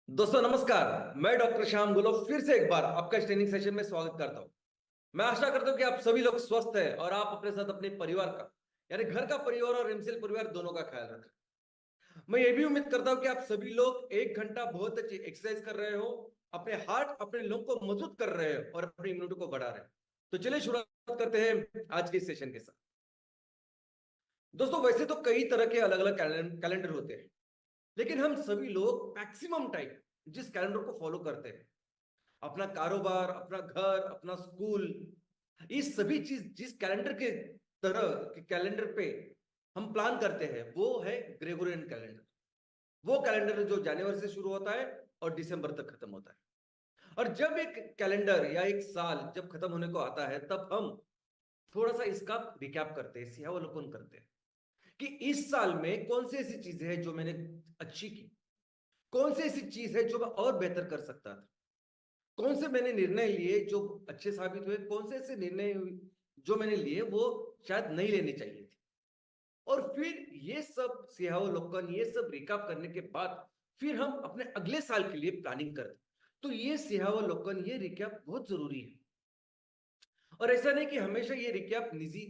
दोस्तों नमस्कार। मैं डॉक्टर श्याम गुलो फिर से एक बार आपका इस ट्रेनिंग सेशन में स्वागत करता हूं। मैं आशा करता हूं कि आप सभी लोग स्वस्थ हैं और आप अपने साथ अपने परिवार का यानी घर का परिवार और एमसीएल परिवार दोनों का ख्याल रख रहे हैं। मैं ये भी उम्मीद करता हूं कि आप सभी लोग 1 घंटा बहुत अच्छी एक्सरसाइज कर रहे हो, अपने हार्ट अपने लंग को मजबूत कर रहे हो और अपनी इम्यूनिटी को बढ़ा रहे हो। तो चलिए शुरुआत करते हैं आज के इस सेशन के साथ। दोस्तों वैसे तो कई तरह के अलग अलग कैलेंडर होते हैं, लेकिन हम सभी लोग मैक्सिमम टाइम जिस कैलेंडर को फॉलो करते हैं, अपना कारोबार, अपना घर, अपना स्कूल, ये सभी चीज जिस कैलेंडर के तरह के कैलेंडर पे हम प्लान करते हैं वो है ग्रेगोरियन कैलेंडर। वो कैलेंडर जो जनवरी से शुरू होता है और दिसंबर तक खत्म होता है। और जब एक कैलेंडर या एक साल जब खत्म होने को आता है तब हम थोड़ा सा इसका रिकैप करते हैं, सिंहावलोकन करते हैं कि इस साल में कौन सी ऐसी चीजें हैं जो मैंने अच्छी की, कौन सी ऐसी चीज है जो मैं और बेहतर कर सकता था, कौन से मैंने निर्णय लिए जो अच्छे साबित हुए, कौन से ऐसे निर्णय जो मैंने लिए वो शायद नहीं लेने चाहिए थे। और फिर ये सब सिंहावलोकन, ये सब रिकैप करने के बाद फिर हम अपने अगले साल के लिए प्लानिंग करते। तो ये सिंहावलोकन, ये रिकैप बहुत जरूरी है। और ऐसा नहीं कि हमेशा ये रिकैप निजी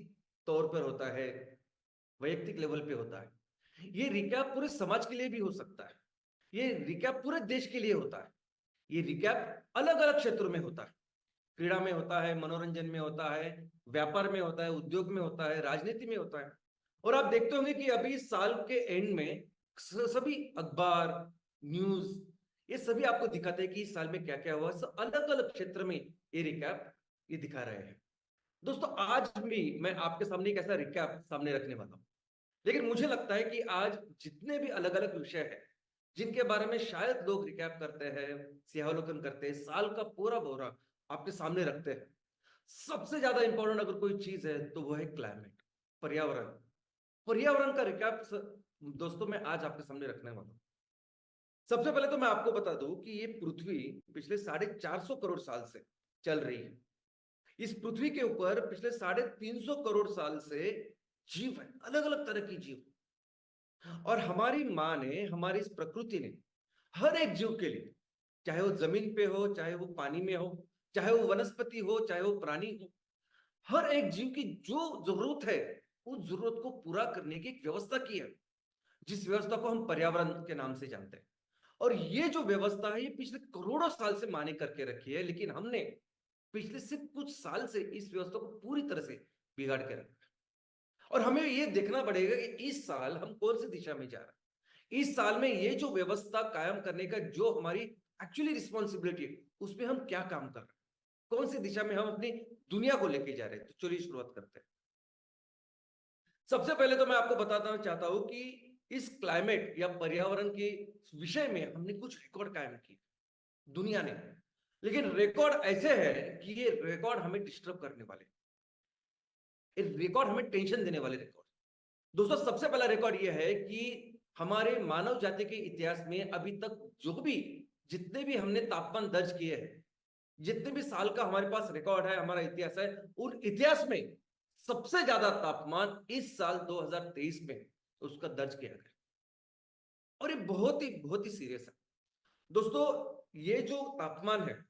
तौर पर होता है, वैयक्तिक लेवल पे होता है। ये रिकैप पूरे समाज के लिए भी हो सकता है, ये रिकैप पूरे देश के लिए होता है, ये रिकैप अलग अलग क्षेत्रों में होता है। क्रीड़ा में होता है, मनोरंजन में होता है, व्यापार में होता है, उद्योग में होता है, राजनीति में होता है। और आप देखते होंगे कि अभी साल के एंड में सभी अखबार, न्यूज, ये सभी आपको दिखाते हैं कि इस साल में क्या क्या हुआ। अलग अलग क्षेत्र में ये रिकैप ये दिखा रहे हैं। दोस्तों आज भी मैं आपके सामने एक ऐसा रिकैप सामने रखने वाला हूं, लेकिन मुझे लगता है कि आज जितने भी अलग अलग विषय हैं जिनके बारे में शायद लोग रिकैप करते हैं, सिंहावलोकन करते हैं, साल का पूरा ब्यौरा आपके सामने रखते हैं, सबसे ज्यादा इंपॉर्टेंट अगर कोई चीज है तो वो है क्लाइमेट, पर्यावरण। पर्यावरण का रिकैप दोस्तों मैं आज आपके सामने रखने वाला हूं। सबसे पहले तो मैं आपको बता दूं कि ये पृथ्वी पिछले 450 करोड़ साल से चल रही है। इस पृथ्वी के ऊपर पिछले 350 करोड़ साल से जीव है, अलग अलग तरह की जीव। और हमारी माँ ने, हमारी इस प्रकृति ने हर एक जीव के लिए, चाहे वो जमीन पे हो, चाहे वो पानी में हो, चाहे वो वनस्पति हो, चाहे वो प्राणी हो, हर एक जीव की जो जरूरत है उस जरूरत को पूरा करने की एक व्यवस्था की है, जिस व्यवस्था को हम पर्यावरण के नाम से जानते हैं। और ये जो व्यवस्था है ये पिछले करोड़ों साल से माने करके रखी है, लेकिन हमने पिछले सिर्फ कुछ साल से इस व्यवस्था को पूरी तरह से बिगाड़ के रखा है। और हमें ये देखना पड़ेगा कि इस साल हम कौन सी दिशा में जा रहे हैं। इस साल में ये जो व्यवस्था कायम करने का जो हमारी एक्चुअली रिस्पॉन्सिबिलिटी है उसमें हम क्या काम कर रहे हैं, कौन सी दिशा में हम अपनी दुनिया को लेके जा रहे हैं। तो चलिए शुरुआत करते हैं। सबसे पहले तो मैं आपको बताना चाहता हूं कि इस क्लाइमेट या पर्यावरण के विषय में हमने कुछ रिकॉर्ड कायम किए दुनिया ने, लेकिन रिकॉर्ड ऐसे है कि ये रिकॉर्ड हमें डिस्टर्ब करने वाले, ये रिकॉर्ड हमें टेंशन देने वाले रिकॉर्ड। दोस्तों सबसे पहला रिकॉर्ड यह है कि हमारे मानव जाति के इतिहास में अभी तक जो भी जितने भी हमने तापमान दर्ज किए हैं, जितने भी साल का हमारे पास रिकॉर्ड है, हमारा इतिहास है, उन इतिहास में सबसे ज्यादा तापमान इस साल 2023 में उसका दर्ज किया गया। और ये बहुत ही सीरियस है दोस्तों। ये जो तापमान है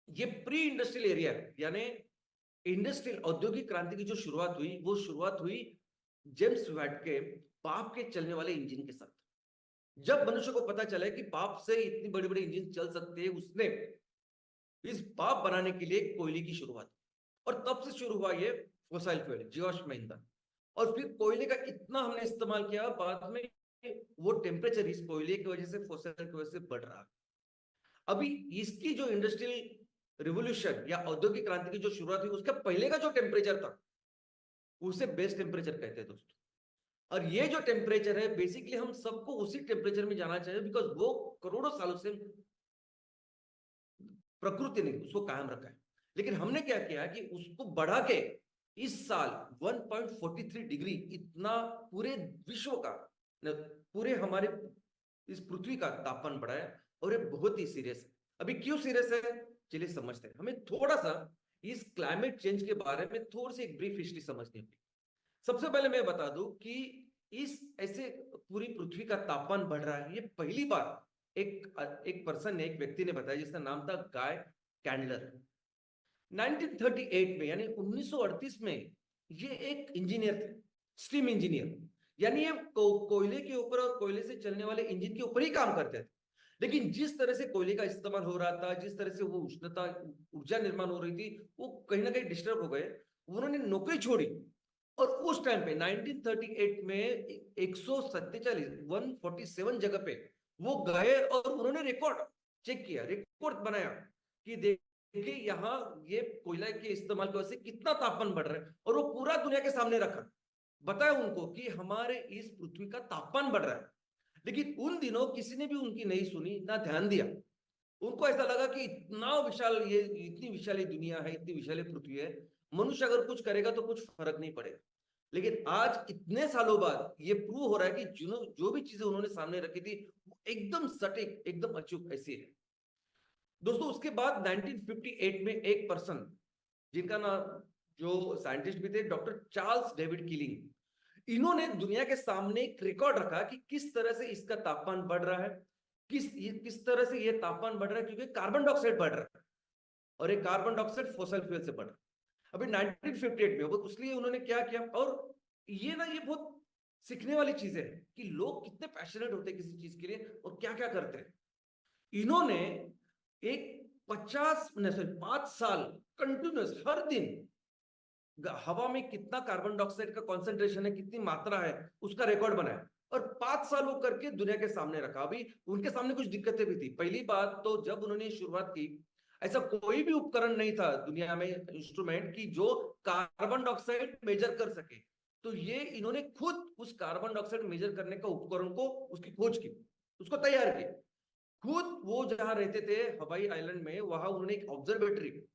ये प्री इंडस्ट्रियल एरिया है, यानी इंडस्ट्रियल औद्योगिक क्रांति की जो शुरुआत हुई वो शुरुआत हुई जेम्स वेट के पाप के चलने वाले इंजन के साथ। जब मनुष्य को पता चला कि पाप से इतनी बड़ी बड़ी इंजन चल सकते हैं, उसने इस पाप बनाने के लिए कोयले की शुरुआत, और तब से शुरू हुआ ये फोसाइल फ्यूल, जीवाश्म ईंधन। और फिर कोयले का इतना हमने इस्तेमाल किया, बाद में वो टेम्परेचर इस कोयले की वजह से, फोसाइल की वजह से बढ़ रहा। अभी इसकी जो इंडस्ट्रियल रिवोल्यूशन या औद्योगिक क्रांति की जो शुरुआत हुई उसका पहले का जो टेम्परेचर था उसे बेस टेम्परेचर कहते हैं दोस्तों। और ये जो टेम्परेचर है बेसिकली हम सबको उसी टेम्परेचर में जाना चाहिए, बिकॉज वो करोड़ों सालों से प्रकृति ने उसको कायम रखा है। लेकिन हमने क्या किया कि उसको बढ़ा के इस साल 1.43 डिग्री इतना पूरे विश्व का, पूरे हमारे इस पृथ्वी का तापमान बढ़ा है। और ये बहुत ही सीरियस है। अभी क्यों सीरियस है चलिए समझते हैं। हमें थोड़ा सा इस क्लाइमेट चेंज के बारे में थोड़ी सी एक ब्रीफ हिस्ट्री समझनी होगी। सबसे पहले मैं बता दूं कि इस ऐसे पूरी पृथ्वी का तापमान बढ़ रहा है, ये पहली बार एक पर्सन ने, एक व्यक्ति ने बताया जिसका नाम था गाय कैंडलर। 1938 में यानी 1938 में ये एक इंजीनियर थे, स्टीम इंजीनियर, यानी ये कोयले के ऊपर और कोयले से चलने वाले इंजन के ऊपर ही काम करते थे। लेकिन जिस तरह से कोयले का इस्तेमाल हो रहा था, जिस तरह से वो उष्णता ऊर्जा निर्माण हो रही थी, वो कहीं ना कहीं डिस्टर्ब हो गए। उन्होंने नौकरी छोड़ी और उस टाइम पे 1938 में 147 जगह पे वो गए और उन्होंने रिकॉर्ड चेक किया, रिकॉर्ड बनाया कि देखिए यहाँ ये कोयला के इस्तेमाल की वजह से कितना तापमान बढ़ रहा है, और वो पूरा दुनिया के सामने रखा, बताया उनको कि हमारे इस पृथ्वी का तापमान बढ़ रहा है। लेकिन उन दिनों किसी ने भी उनकी नहीं सुनी, ना ध्यान दिया। उनको ऐसा लगा कि इतना विशाल, ये इतनी विशाल दुनिया है, इतनी विशाल पृथ्वी है, मनुष्य अगर कुछ करेगा तो कुछ फर्क नहीं पड़ेगा। लेकिन आज इतने सालों बाद ये प्रूव हो रहा है कि जो भी चीजें उन्होंने सामने रखी थी वो एकदम सटीक, एकदम अचूक ऐसी है। दोस्तों उसके बाद 1958 में एक पर्सन जिनका नाम, जो साइंटिस्ट भी थे, डॉक्टर चार्ल्स डेविड कीलिंग, इन्होंने दुनिया के सामने एक रिकॉर्ड रखा कि किस तरह से इसका तापमान बढ़ रहा है, किस तरह से ये तापमान बढ़ रहा है, क्योंकि कार्बन डाइऑक्साइड बढ़ रहा है और ये कार्बन डाइऑक्साइड फॉसिल फ्यूल से बढ़ रहा है। अभी 1958 में वो, इसलिए उन्होंने क्या किया, और ये ना ये बहुत सीखने वाली चीजें है कि लोग कितने पैशनेट होते हैं किसी चीज के लिए और क्या क्या करते हैं। इन्होंने एक 5 साल कंटिन्यूस हर दिन हवा में कितना कार्बन डाइऑक्साइड का कॉन्सेंट्रेशन है, कितनी मात्रा है, उसका रिकॉर्ड बनाया और 5 साल वो करके दुनिया के सामने रखा। अभी उनके सामने कुछ दिक्कतें भी थी। पहली बात तो जब उन्होंने शुरुआत की, ऐसा कोई भी उपकरण नहीं था दुनिया में, इंस्ट्रूमेंट की, जो कार्बन डाइऑक्साइड मेजर कर सके। तो ये इन्होंने खुद उस कार्बन डाइऑक्साइड मेजर करने का उपकरण को, उसकी खोज की, उसको तैयार किया खुद। वो जहां रहते थे हवाई आइलैंड में, वहां उन्होंने एक ऑब्जर्वेटरी,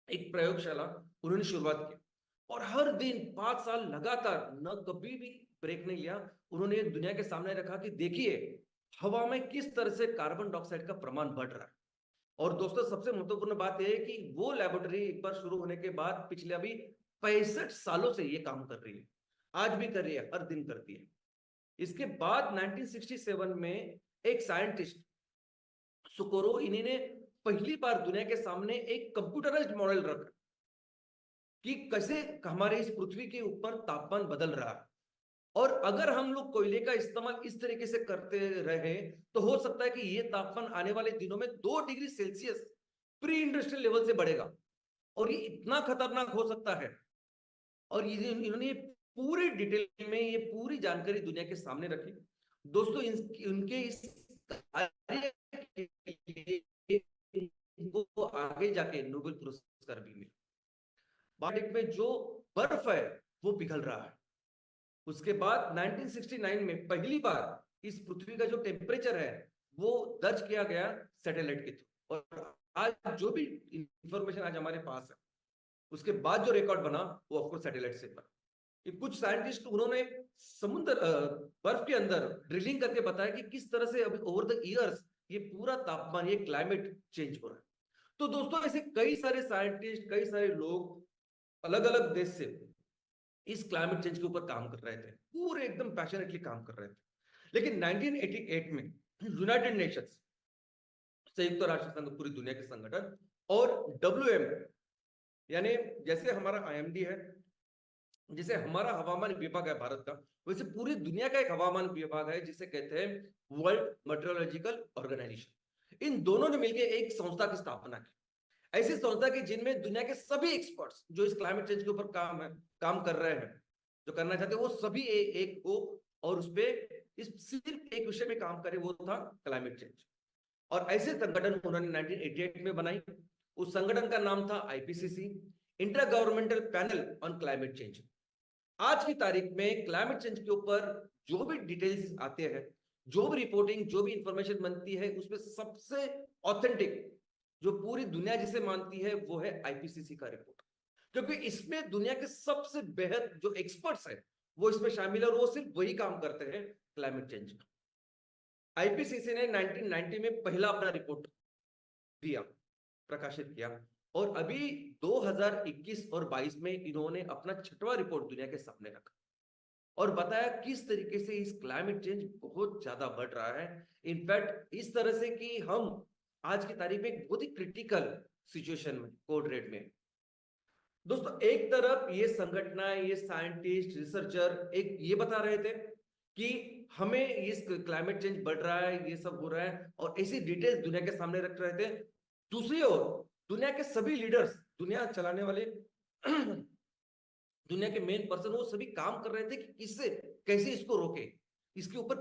एक प्रयोगशाला उन्होंने शुरुआत की और हर दिन 5 साल लगातार न कभी भी ब्रेक नहीं लिया। उन्होंने दुनिया के सामने रखा कि देखिए हवा में किस तरह से कार्बन डाइऑक्साइड का प्रमाण बढ़ रहा है। और दोस्तों सबसे महत्वपूर्ण बात यह है कि वो लेबोरेटरी एक बार शुरू होने के बाद पिछले अभी 65 सालों से ये काम कर रही है, आज भी कर रही है, हर दिन करती है। इसके बाद 1967 में एक साइंटिस्ट सुकोरो, इन्हीं ने पहली बार दुनिया के सामने एक कंप्यूटराइज्ड मॉडल रखा कि कैसे हमारे इस पृथ्वी के ऊपर तापमान बदल रहा है, और अगर हम लोग कोयले का इस्तेमाल इस तरीके से करते रहे तो हो सकता है कि ये तापमान आने वाले दिनों में 2 degree Celsius pre industrial level से बढ़ेगा और ये इतना खतरनाक हो सकता है। और ये इन्होंने पूरी डिटेल में ये पूरी जानकारी दुनिया के सामने रखी। दोस्तों उनके इस कार्य के लिए इनको आगे जाके नोबेल पुरस्कार भी मिला। बाल्टिक में जो बर्फ है वो पिघल रहा है। उसके बाद 1969 में पहली बार इस पृथ्वी का जो टेम्परेचर है वो दर्ज किया गया सैटेलाइट के थ्रू। और आज जो भी इंफॉर्मेशन आज हमारे पास है, उसके बाद जो रिकॉर्ड बना वो ऑफकोर्स सैटेलाइट से बना। कुछ साइंटिस्ट उन्होंने समुद्र बर्फ के अंदर ड्रिलिंग करके बताया कि किस तरह से अभी ओवर द ईयर्स ये पूरा तापमान, ये क्लाइमेट चेंज हो रहा है। तो दोस्तों ऐसे कई सारे साइंटिस्ट, कई सारे लोग अलग अलग देश से इस क्लाइमेट चेंज के ऊपर काम कर रहे थे, पूरे एकदम पैशनेटली काम कर रहे थे। लेकिन 1988 में यूनाइटेड नेशंस, संयुक्त राष्ट्र संघ, पूरी दुनिया के संगठन, और WM, यानी जैसे हमारा IMD है, जैसे हमारा हवामान विभाग है भारत का, वैसे पूरी दुनिया का एक हवामान विभाग है जिसे कहते हैं वर्ल्ड मेट्रोलॉजिकल ऑर्गेनाइजेशन। इन दोनों ने मिलकर एक संस्था की स्थापना की, ऐसी संस्था की जिनमें दुनिया के सभी एक्सपर्ट्स जो इस क्लाइमेट चेंज के ऊपर काम कर रहे हैं, जो करना चाहते हैं, वो सभी एक हो और उस पर इस सिर्फ एक विषय में काम करे, वो था क्लाइमेट चेंज। और ऐसे संगठन उन्होंने 1988 में बनाई। उस संगठन का नाम था IPCC, inter governmental panel on climate change. आज की तारीख में क्लाइमेट चेंज के ऊपर जो भी डिटेल्स आते हैं, जो भी रिपोर्टिंग, जो भी इंफॉर्मेशन बनती है, उसमें सबसे ऑथेंटिक जो पूरी दुनिया जिसे मानती है वो है IPCC का रिपोर्ट, क्योंकि इसमें दुनिया के सबसे बेहद जो एक्सपर्ट्स हैं वो इसमें शामिल है और वो सिर्फ वही काम करते हैं क्लाइमेट चेंज का। IPCC ने 1990 में पहला अपना रिपोर्ट दिया, प्रकाशित किया, और अभी 2021 और 22 में इन्होंने अपना 6वां रिपोर्ट दुनिया के सामने रखा। और बताया किस तरीके से इस क्लाइमेट चेंज बहुत ज्यादा बढ़ रहा है। इनफैक्ट इस तरह से कि हम आज की तारीख में एक बहुत ही क्रिटिकल सिचुएशन में कोड रेड में। दोस्तों एक तरफ ये संगठन, ये साइंटिस्ट, रिसर्चर एक ये बता रहे थे कि हमें इस क्लाइमेट चेंज बढ़ रहा है, ये सब हो रहा है, और ऐसी डिटेल्स दुनिया के सामने रख रहे थे। दूसरी ओर दुनिया के सभी लीडर्स, दुनिया चलाने वाले दुनिया के मेन पर्सन, वो सभी काम कर रहे थे कि किससे कैसे इसको रोके, इसके ऊपर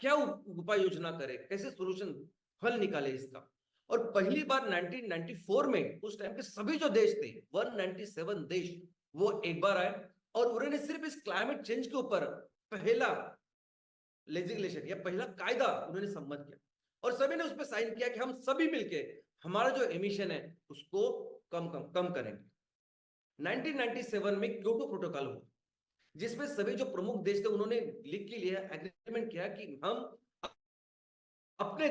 क्या उपाय योजना करे, कैसे सोल्यूशन हल निकाले इसका। और पहली बार 1994 में उस टाइम के सभी जो देश थे 197 देश, वो एक बार आए और उन्होंने सिर्फ इस क्लाइमेट चेंज के ऊपर पहला लेजिस्लेशन या पहला कायदा उन्होंने सम्मत किया और सभी ने उस पर साइन किया कि हम सभी मिलके हमारा जो एमिशन है उसको कम करेंगे। 1997 में क्योटो प्रोटोकॉल हुआ, जिसमें सभी जो प्रमुख देश थे उन्होंने लिख के लिया, एग्रीमेंट किया कि हम अपने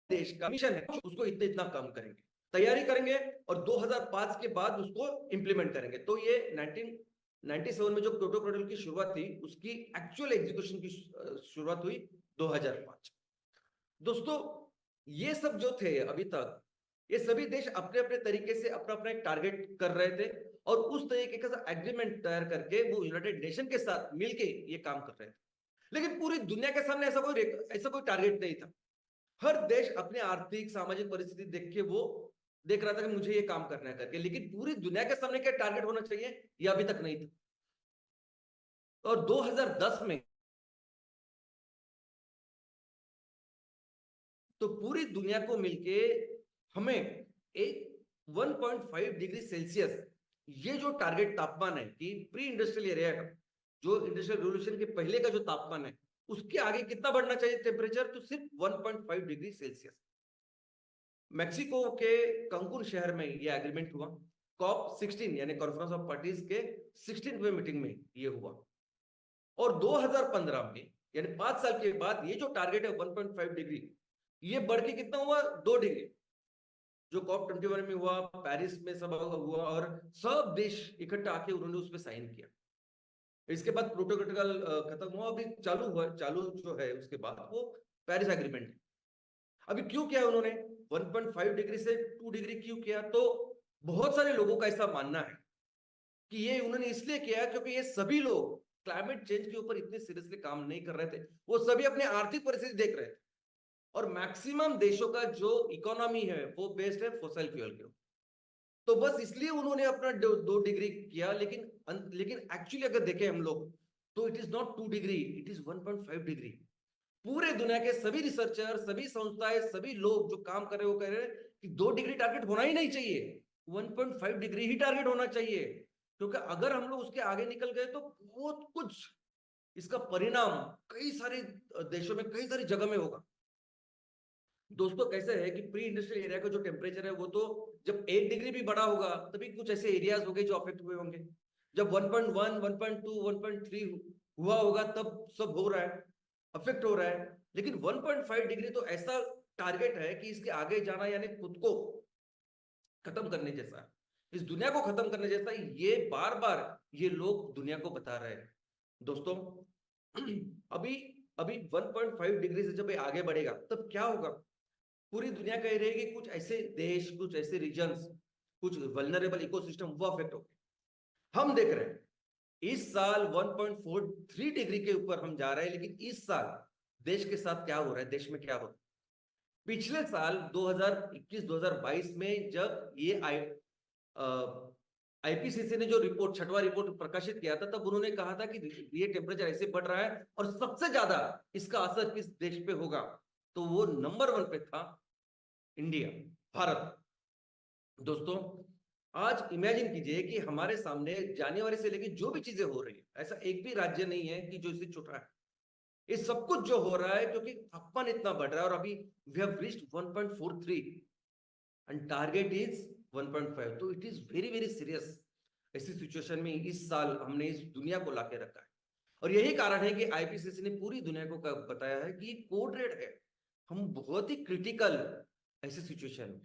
देश का मिशन है उसको इतना इतना कम करेंगे, तैयारी करेंगे और 2005 के बाद उसको इंप्लीमेंट करेंगे। तो ये 1997 में जो क्योटो प्रोटोकॉल की शुरुआत थी उसकी एक्चुअल एग्जीक्यूशन की शुरुआत हुई 2005। दोस्तों ये सब जो थे अभी तक, ये सभी देश अपने अपने तरीके से अपना अपना एक टारगेट कर रहे थे और उस तरीके का एग्रीमेंट तैयार करके वो यूनाइटेड नेशन के साथ मिलके ये काम कर रहे थे। लेकिन पूरी दुनिया के सामने ऐसा कोई टारगेट नहीं था। हर देश अपने आर्थिक सामाजिक परिस्थिति देख के वो देख रहा था कि मुझे ये काम करना है करके, लेकिन पूरी दुनिया के सामने क्या टारगेट होना चाहिए ये अभी तक नहीं था। और 2010 में तो पूरी दुनिया को मिलके हमें एक 1.5 डिग्री सेल्सियस ये जो टारगेट तापमान है कि प्री इंडस्ट्रियल एरिया का, जो इंडस्ट्रियल रिवोल्यूशन के पहले का जो तापमान है उसके आगे कितना बढ़ना चाहिए टेम्परेचर, तो सिर्फ 1.5 डिग्री सेल्सियस। मेक्सिको के कंकुन शहर में ये एग्रीमेंट हुआ। कॉप 16 यानी कॉन्फ्रेंस ऑफ पार्टीज के 16वीं मीटिंग में ये हुआ। और 2015 में यानी 5 साल के बाद ये जो टारगेट है 1.5 डिग्री, ये बढ़ के कितना हुआ 2 डिग्री, जो कॉप 21 में हुआ, पेरिस में सब हुआ और सब देश इकट्ठा आके उन्होंने उस पर साइन किया। इसके बाद प्रोटोकॉल खत्म हुआ, अभी चालू जो है उसके बाद वो पेरिस एग्रीमेंट। अभी क्यों किया उन्होंने 1.5 डिग्री से 2 डिग्री क्यों किया, तो बहुत सारे लोगों का ऐसा मानना है कि ये उन्होंने इसलिए किया क्योंकि ये सभी लोग क्लाइमेट चेंज के ऊपर इतने सीरियसली काम नहीं कर रहे थे, वो सभी अपने आर्थिक परिस्थिति देख रहे थे और मैक्सिमम देशों का जो इकोनॉमी है वो बेस्ड है फॉसिल फ्यूल के ऊपर। तो बस इसलिए उन्होंने अपना 2 डिग्री किया, लेकिन एक्चुअली अगर देखें हम लोग तो it is not 2 degree, it is 1.5 degree. पूरे दुनिया के सभी रिसर्चर, सभी संस्थाएं, सभी लोग जो काम कर रहे हैं वो कह रहे हैं कि 2 डिग्री टारगेट होना ही नहीं चाहिए, 1.5 डिग्री ही टारगेट होना चाहिए, क्योंकि अगर हम लोग उसके आगे निकल गए तो बहुत कुछ इसका परिणाम कई सारे देशों में कई सारी जगह में होगा। दोस्तों कैसे है कि प्री इंडस्ट्रियल एरिया का जो टेम्परेचर है वो तो जब 1 डिग्री भी बढ़ा होगा तभी कुछ ऐसे एरियाज होंगे जो अफेक्ट हुए होंगे, जब 1.1, 1.2, 1.3 हुआ होगा तब सब हो रहा है, अफेक्ट हो रहा है। लेकिन 1.5 डिग्री तो ऐसा टारगेट है कि इसके आगे जाना यानी खुद को खत्म करने जैसा है, इस दुनिया को खत्म करने जैसा। ये बार बार ये लोग दुनिया को बता रहे हैं। दोस्तों अभी अभी 1.5 डिग्री से जब ये आगे बढ़ेगा तब क्या होगा, पूरी दुनिया कह रही है कि कुछ ऐसे देश, कुछ ऐसे रीजन्स, कुछ वल्नरेबल इकोसिस्टम वो अफेक्ट हो गए। हम देख रहे हैं इस साल 1.43 डिग्री के ऊपर हम जा रहे हैं, लेकिन इस साल देश के साथ क्या हो रहा है, देश में क्या हो रहा है। पिछले साल 2021-2022 में जब ये आईपीसीसी ने जो रिपोर्ट, छठवां रिपोर्ट प्रकाशित किया था, तब उन्होंने कहा था कि ये टेम्परेचर ऐसे बढ़ रहा है और सबसे ज्यादा इसका असर किस देश पे होगा, तो वो नंबर 1 पे था इंडिया, भारत। दोस्तों आज इमेजिन कीजिए कि हमारे सामने जनवरी से लेकर जो भी चीजें हो रही है, ऐसा एक भी राज्य नहीं है कि जो इससे छूटा है। ये सब कुछ जो हो रहा है क्योंकि तापमान इतना बढ़ रहा है और अभी we have reached 1.43 and target is 1.5, तो it is very very serious. ऐसी सिचुएशन में इस साल हमने इस दुनिया को लाके रखा है और यही कारण है कि आईपीसीसी ने पूरी दुनिया को बताया है कि कोड रेड है, हम बहुत ही क्रिटिकल ऐसी सिचुएशन में।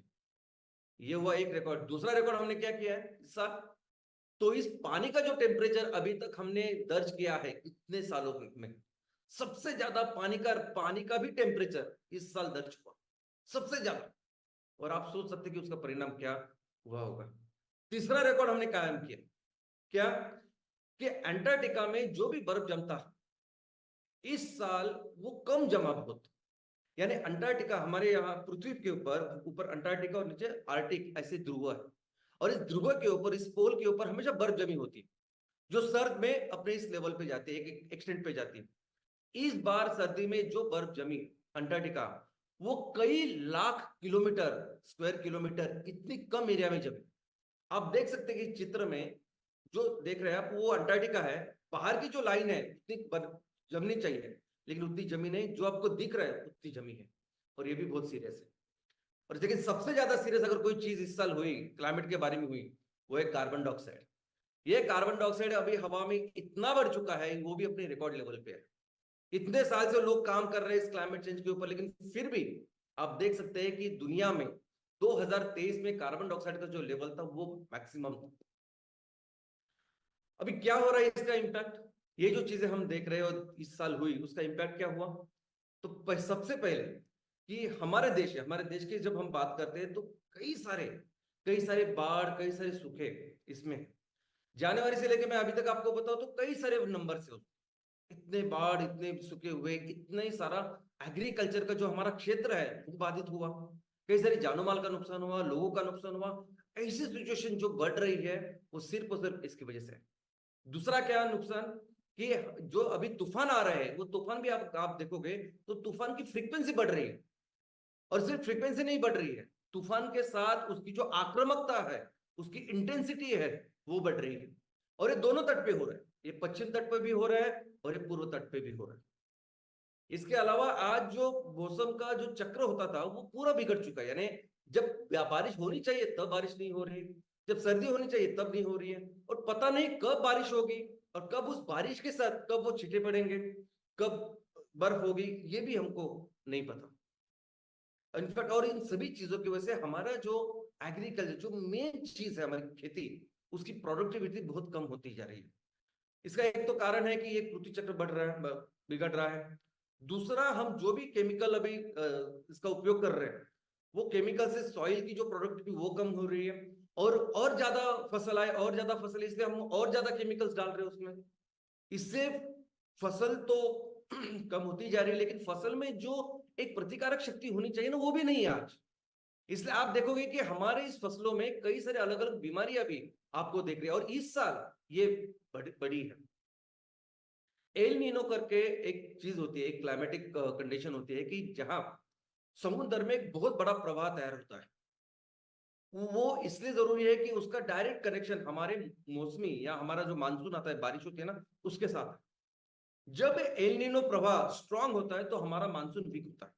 ये हुआ एक रिकॉर्ड। दूसरा रिकॉर्ड हमने क्या किया है इस साल, तो इस पानी का जो टेम्परेचर अभी तक हमने दर्ज किया है इतने सालों में, सबसे ज्यादा पानी का भी टेम्परेचर इस साल दर्ज हुआ, सबसे ज्यादा। और आप सोच सकते कि उसका परिणाम क्या हुआ होगा। तीसरा रिकॉर्ड हमने कायम किया, क्या कि अंटार्कटिका में जो भी बर्फ जमता है इस साल वो कम जमा बहुत। यानी अंटार्कटिका हमारे यहाँ पृथ्वी के ऊपर ऊपर अंटार्कटिका और नीचे आर्टिक ऐसे ध्रुव है, और इस ध्रुव के ऊपर, इस पोल के ऊपर हमेशा बर्फ जमी होती है जो सर्द में अपने इस लेवल पे जाती है, एक एक्सटेंट पे जाती है। इस बार सर्दी में जो बर्फ जमी अंटार्कटिका, वो कई लाख किलोमीटर, स्क्वायर किलोमीटर इतनी कम एरिया में जमी। आप देख सकते हैं कि चित्र में जो देख रहे हैं आप, वो अंटार्कटिका है। बाहर की जो लाइन है उतनी बर्फ जमनी चाहिए, लेकिन उतनी जमी नहीं। जो आपको दिख रहा है उतनी जमी है, और ये भी बहुत सीरियस है। और लेकिन सबसे ज्यादा सीरियस अगर कोई चीज इस साल हुई क्लाइमेट के बारे में हुई, वो है कार्बन डाइऑक्साइड। ये कार्बन डाइऑक्साइड अभी हवा में इतना बढ़ चुका है, वो भी अपने रिकॉर्ड लेवल पे है। इतने साल से लोग काम कर रहे हैं इस क्लाइमेट चेंज के ऊपर, लेकिन फिर भी आप देख सकते हैं कि दुनिया में 2023 में कार्बन डाइऑक्साइड का जो लेवल था वो मैक्सिमम था। अभी क्या हो रहा है इसका इम्पैक्ट, ये जो चीजें हम देख रहे हैं और इस साल हुई उसका इम्पैक्ट क्या हुआ। तो सबसे पहले कि हमारे देश की जब हम बात करते हैं तो कई सारे बाढ़, कई सारे सूखे इसमें। जनवरी से लेकर मैं अभी तक आपको बताऊं तो कई सारे नंबर से इतने बाढ़, इतने सूखे हुए, इतने ही सारा एग्रीकल्चर का जो हमारा क्षेत्र है वो बाधित हुआ। कई सारी जानो माल का नुकसान हुआ, लोगों का नुकसान हुआ। ऐसी सिचुएशन जो बढ़ रही है वो सिर्फ और सिर्फ इसकी वजह से है। दूसरा क्या नुकसान, कि जो अभी तूफान आ रहे हैं वो तूफान भी आप देखोगे तो तूफान की फ्रीक्वेंसी बढ़ रही है। और सिर्फ फ्रीक्वेंसी नहीं बढ़ रही है, तूफान के साथ उसकी जो आक्रामकता है, उसकी इंटेंसिटी है, वो बढ़ रही है। और ये दोनों तट पे हो रहा है, ये पश्चिम तट पे भी हो रहा है और ये पूर्व तट पे भी हो रहा है। इसके अलावा आज जो मौसम का जो चक्र होता था वो पूरा बिगड़ चुका है। यानी जब बारिश होनी चाहिए तब बारिश नहीं हो रही, जब सर्दी होनी चाहिए तब नहीं हो रही है, और पता नहीं कब बारिश होगी और कब उस बारिश के साथ कब वो छींटे पड़ेंगे, कब बर्फ होगी, ये भी हमको नहीं पता। इनफैक्ट और इन सभी चीजों की वजह से हमारा जो एग्रीकल्चर, जो मेन चीज है हमारी खेती, उसकी प्रोडक्टिविटी बहुत कम होती जा रही है। इसका एक तो कारण है कि ये पृथ्वी चक्र बढ़ रहा है, बिगड़ रहा है। दूसरा, हम जो भी केमिकल अभी इसका उपयोग कर रहे हैं, वो केमिकल से सॉइल की जो प्रोडक्टिविटी वो कम हो रही है, और ज्यादा फसल आए, और ज्यादा फसल, इसलिए हम और ज्यादा केमिकल्स डाल रहे हैं उसमें। इससे फसल तो कम होती जा रही है, लेकिन फसल में जो एक प्रतिकारक शक्ति होनी चाहिए ना, वो भी नहीं है आज। इसलिए आप देखोगे कि हमारे इस फसलों में कई सारे अलग अलग बीमारियां भी आपको देख रही है, और इस साल ये बड़ी है। एल नीनो करके एक चीज होती है, एक क्लाइमेटिक कंडीशन होती है कि जहां समुद्र में एक बहुत बड़ा प्रवाह तैयार होता है। वो इसलिए जरूरी है कि उसका डायरेक्ट कनेक्शन हमारे मौसमी या हमारा जो मानसून आता है, बारिश होती है ना, उसके साथ है। जब एल नीनो प्रवाह स्ट्रांग होता है तो हमारा मानसून वीक होता है।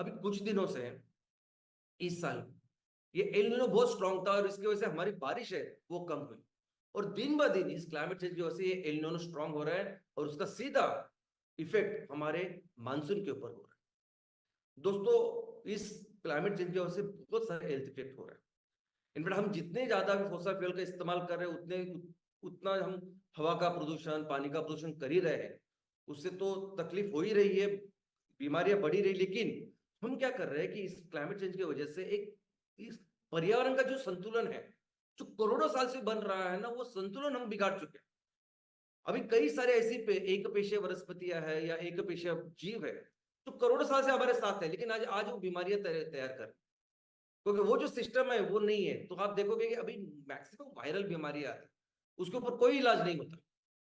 अभी कुछ दिनों से इस साल ये एल नीनो बहुत स्ट्रांग था, और इसकी वजह से हमारी बारिश है वो कम हुई। और दिन ब दिन इस क्लाइमेट चेंज की वजह से ये एल नीनो स्ट्रांग हो रहा है, और उसका सीधा इफेक्ट हमारे मानसून के ऊपर हो रहा है। दोस्तों, इस क्लाइमेट चेंज की वजह से बहुत सारे हेल्थ इफेक्ट हो रहे हैं। इनफैक्ट हम जितने ज्यादा भी फॉसिल फ्यूल का इस्तेमाल कर रहे हैं, उतना हम हवा का प्रदूषण, पानी का प्रदूषण कर ही रहे हैं। उससे तो तकलीफ हो ही रही है, बीमारियां बढ़ी रही। लेकिन हम क्या कर रहे हैं कि इस क्लाइमेट चेंज की वजह से एक इस पर्यावरण का जो संतुलन है, जो करोड़ों साल से बन रहा है ना, वो संतुलन हम बिगाड़ चुके हैं। अभी कई सारे ऐसी एक पेशीय वनस्पतियां है या एक पेशीय जीव है जो करोड़ों साल से हमारे साथ है, लेकिन आज आज वो बीमारियां तैयार कर, क्योंकि वो जो सिस्टम है वो नहीं है। तो आप देखोगे कि अभी मैक्सिमम वायरल बीमारियां आती है, उसके ऊपर कोई इलाज नहीं होता।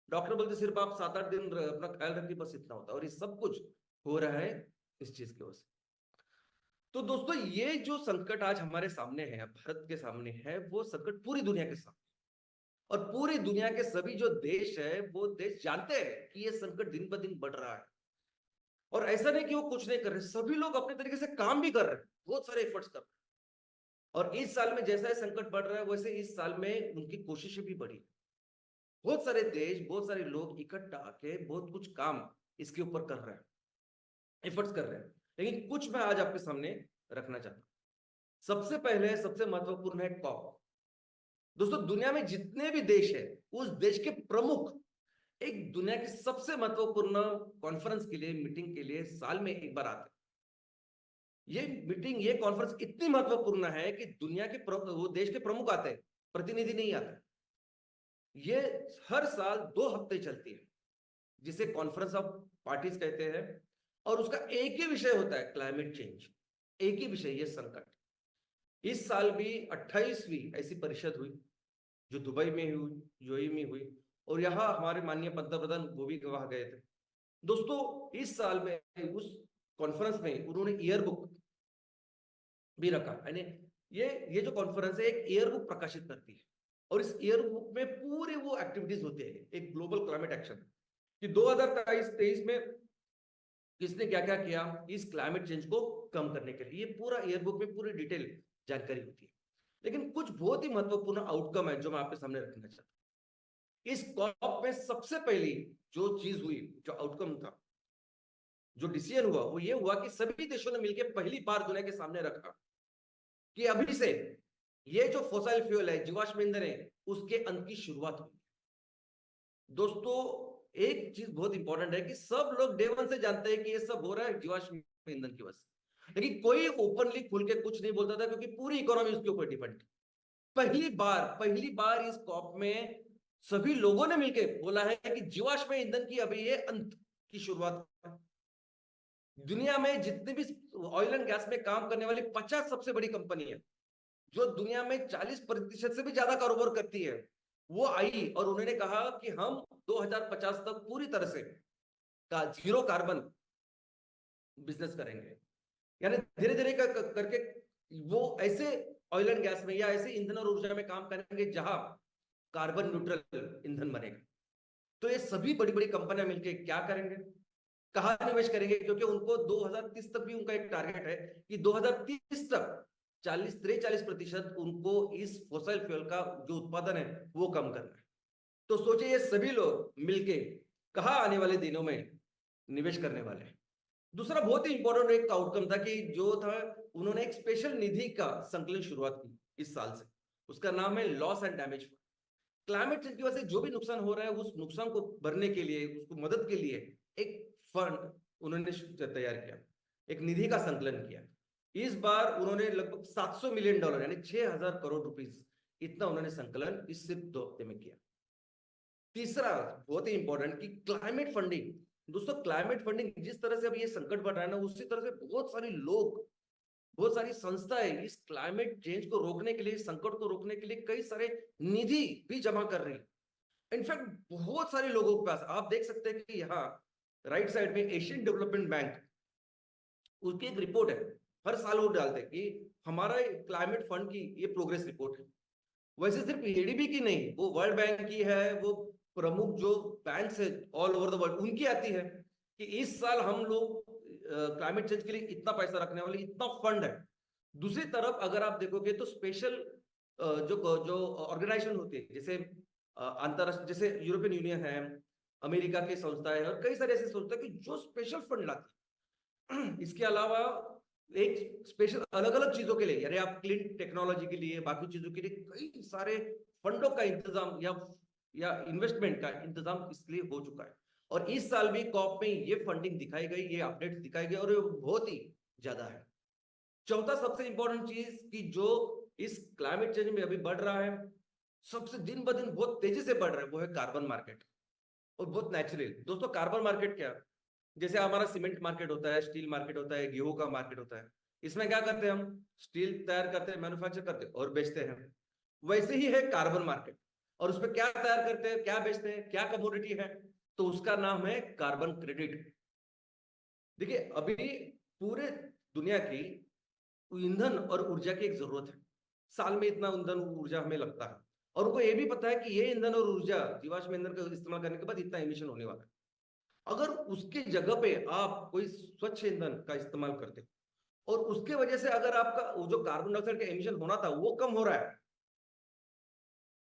डॉक्टर बोलते सिर्फ आप 7-8 दिन अपना ख्याल रखिए, बस इतना होता है। और ये सब कुछ हो रहा है इस चीज की वजह से। तो दोस्तों, ये जो संकट आज हमारे सामने है, भारत के सामने है, वो संकट पूरी दुनिया के सामने, और पूरी दुनिया के सभी जो देश है वो देश जानते हैं कि ये संकट दिन ब दिन बढ़ रहा है। और ऐसा नहीं कि वो कुछ नहीं कर रहे, सभी लोग अपने तरीके से काम भी कर रहे हैं, बहुत सारे एफर्ट्स कर रहे हैं। और इस साल में जैसा संकट बढ़ रहा है, वैसे इस साल में उनकी कोशिशें भी बढ़ी। बहुत सारे देश, बहुत सारे लोग इकट्ठा आके बहुत कुछ काम इसके ऊपर कर रहे हैं, एफर्ट्स कर रहे हैं। लेकिन कुछ मैं आज आपके सामने रखना चाहता हूं। सबसे पहले सबसे महत्वपूर्ण है कॉप। दोस्तों दुनिया में जितने भी देश है, उस देश के प्रमुख एक दुनिया की सबसे महत्वपूर्ण कॉन्फ्रेंस के लिए, मीटिंग के लिए साल में एक बार आते हैं। ये मीटिंग, ये कॉन्फ्रेंस इतनी महत्वपूर्ण है कि दुनिया के वो देश के प्रमुख आते हैं, प्रतिनिधि नहीं आते। ये हर साल 2 हफ्ते चलती है, जिसे कॉन्फ्रेंस ऑफ पार्टीज कहते हैं। और उसका एक ही विषय होता है, क्लाइमेट चेंज। एक ही विषय, ये संकट। इस साल भी 28वीं ऐसी परिषद हुई, जो दुबई में हुई, यूएई में हुई, और यहाँ हमारे माननीय पंतप्रधान वो भी गवाह गए थे। दोस्तों इस साल में उस कॉन्फ्रेंस में उन्होंने ईयर बुक भी रखा, यानी ये जो कॉन्फ्रेंस है एक ईयर बुक प्रकाशित करती है, और इस ईयर बुक में पूरे वो एक्टिविटीज होते हैं, एक ग्लोबल क्लाइमेट एक्शन कि 2023 में किसने क्या क्या किया इस क्लाइमेट चेंज को कम करने के लिए। ये पूरा ईयर बुक में पूरी डिटेल जानकारी होती है। लेकिन कुछ बहुत ही महत्वपूर्ण आउटकम है जो मैं आपके सामने रखना चाहता हूं। इस कॉप में सबसे पहली जो चीज हुई, जो आउटकम था, जो डिसीजन हुआ, वो ये हुआ कि सभी देशों ने मिलकर पहली बार दुनिया के सामने रखा कि अभी से ये जो फॉसिल फ्यूल है, जीवाश्म ईंधन है, उसके अंत की शुरुआत हुई। दोस्तों एक चीज बहुत इंपॉर्टेंट है कि सब लोग डे वन से जानते हैं कि ये सब हो रहा है जीवाश्म ईंधन की वजह से, लेकिन कोई ओपनली खुल के कुछ नहीं बोलता था, क्योंकि पूरी इकोनॉमी उसके ऊपर डिपेंड। पहली बार इस कॉप में सभी लोगों ने मिलकर बोला है कि जीवाश्म ईंधन की अभी ये अंत की शुरुआत है। दुनिया में जितने भी ऑयल एंड गैस में काम करने वाली 50 सबसे बड़ी कंपनी है, जो दुनिया में 40% से भी ज्यादा कारोबार करती है, वो आई और उन्होंने कहा कि हम 2050 तक पूरी तरह से जीरो कार्बन बिजनेस करेंगे। यानी धीरे धीरे करके वो ऐसे ऑयल एंड गैस में या ऐसे ईंधन और ऊर्जा में काम करेंगे जहां कार्बन न्यूट्रल ईंधन बनेगा। तो ये सभी बड़ी बड़ी कंपनियां मिलकर क्या करेंगे, कहां निवेश करेंगे, क्योंकि उनको 2030 तक भी उनका एक टारगेट है कि 2030 तक 43% उनको इस फॉसिल फ्यूल का जो उत्पादन है वो कम करना है। तो सोचिए ये सभी लोग मिलके कहां आने वाले दिनों में निवेश करने वाले हैं। दूसरा बहुत ही इंपॉर्टेंट एक आउटकम था कि जो था, उन्होंने एक स्पेशल निधि का संकलन शुरुआत की इस साल से। उसका नाम है loss and damage fund. Climate change की वजह से जो भी नुकसान हो रहा है, उस नुकसान को भरने के लिए, उसको मदद के लिए एक फंड उन्होंने तैयार किया, एक निधि का संकलन किया। इस बार उन्होंने लगभग $700 मिलियन यानी 6,000 करोड़ रुपीस, इतना उन्होंने संकलन इस सिर्फ 2 हफ्ते में किया। तीसरा बहुत ही इंपॉर्टेंट कि क्लाइमेट फंडिंग। दोस्तों क्लाइमेट फंडिंग जिस तरह से अभी ये संकट बढ़ रहा है ना, उसी तरह से बहुत सारे लोग, बहुत सारी संस्थाएं इस क्लाइमेट चेंज को रोकने के लिए, संकट को रोकने के लिए कई सारे निधि भी जमा कर रही है। इनफैक्ट बहुत सारे लोगों के पास आप देख सकते हैं कि यहाँ राइट साइड में एशियन डेवलपमेंट बैंक, उसकी एक रिपोर्ट है, हर साल वो डालते हैं कि हमारा क्लाइमेट फंड की ये प्रोग्रेस रिपोर्ट है। वैसे सिर्फ एडीबी की नहीं, वो वर्ल्ड बैंक की है, वो प्रमुख जो बैंक है ऑल ओवर द वर्ल्ड, उनकी आती है कि इस साल हम लोग क्लाइमेट चेंज के लिए इतना पैसा रखने वाले, इतना फंड है। दूसरी तरफ अगर आप देखोगे तो स्पेशल जो जो ऑर्गेनाइजेशन होती है, जैसे अंतरराष्ट्रीय, जैसे यूरोपियन यूनियन है, अमेरिका की संस्था है, और कई सारे ऐसे संस्था कि जो स्पेशल फंड लाती है। इसके अलावा एक स्पेशल अलग अलग चीजों के लिए, यानी आप क्लीन टेक्नोलॉजी के लिए, बाकी चीजों के लिए कई सारे फंडों का इंतजाम या इन्वेस्टमेंट का इंतजाम इसलिए हो चुका है। और इस साल भी कॉप में ये फंडिंग दिखाई गई, ये अपडेट दिखाई गई, और ये बहुत ही ज्यादा है। चौथा सबसे इंपॉर्टेंट चीज कि जो इस क्लाइमेट चेंज में अभी बढ़ रहा है, सबसे दिन ब दिन बहुत तेजी से बढ़ रहा है, वो है कार्बन मार्केट। और बहुत नेचुरल। दोस्तों कार्बन मार्केट क्या, जैसे हमारा सीमेंट मार्केट होता है, स्टील मार्केट होता है, गेहूं का मार्केट होता है, इसमें क्या करते हैं, हम स्टील तैयार करते हैं, मैन्युफैक्चर करते हैं और बेचते हैं। वैसे ही है कार्बन मार्केट। और उसमें क्या तैयार करते हैं, क्या बेचते हैं, क्या कमोडिटी है, तो उसका नाम है कार्बन क्रेडिट। देखिए अभी पूरे दुनिया की ईंधन और ऊर्जा की एक जरूरत है। साल में इतना ईंधन ऊर्जा हमें लगता है, और उनको ये भी पता है कि ये ईंधन और ऊर्जा, जीवाश्म ईंधन का इस्तेमाल करने के बाद इतना एमिशन होने वाला है। अगर उसकी जगह पे आप कोई स्वच्छ ईंधन का इस्तेमाल करते हो, और उसके वजह से अगर आपका वो जो कार्बन डाइऑक्साइड का एमिशन होना था वो कम हो रहा है,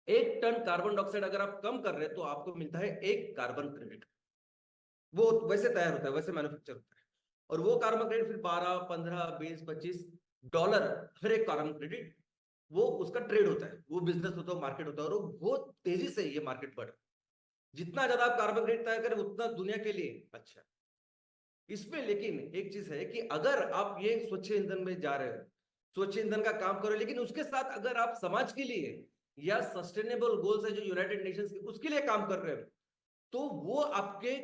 1 टन कार्बन डाइऑक्साइड अगर आप कम कर रहे हैं, तो आपको मिलता है 1 कार्बन क्रेडिट। वो वैसे तैयार होता है, वैसे मैन्युफैक्चर होता है। और वो कार्बन क्रेडिट फिर 12, 15, 20, $25 हर एक कार्बन क्रेडिट वो उसका ट्रेड होता है, वो बिजनेस होता है, मार्केट होता है, और वो बहुत तेजी से ये मार्केट बढ़, जितना ज्यादा आप कार्बन क्रेडिट तय करें उतना दुनिया के लिए अच्छा। इसमें लेकिन एक चीज है कि अगर आप ये स्वच्छ ईंधन में जा रहे हो, स्वच्छ ईंधन का काम करो, लेकिन उसके साथ अगर आप समाज के लिए या सस्टेनेबल गोल्स है जो यूनाइटेड नेशंस के, उसके लिए काम कर रहे हो, तो वो आपके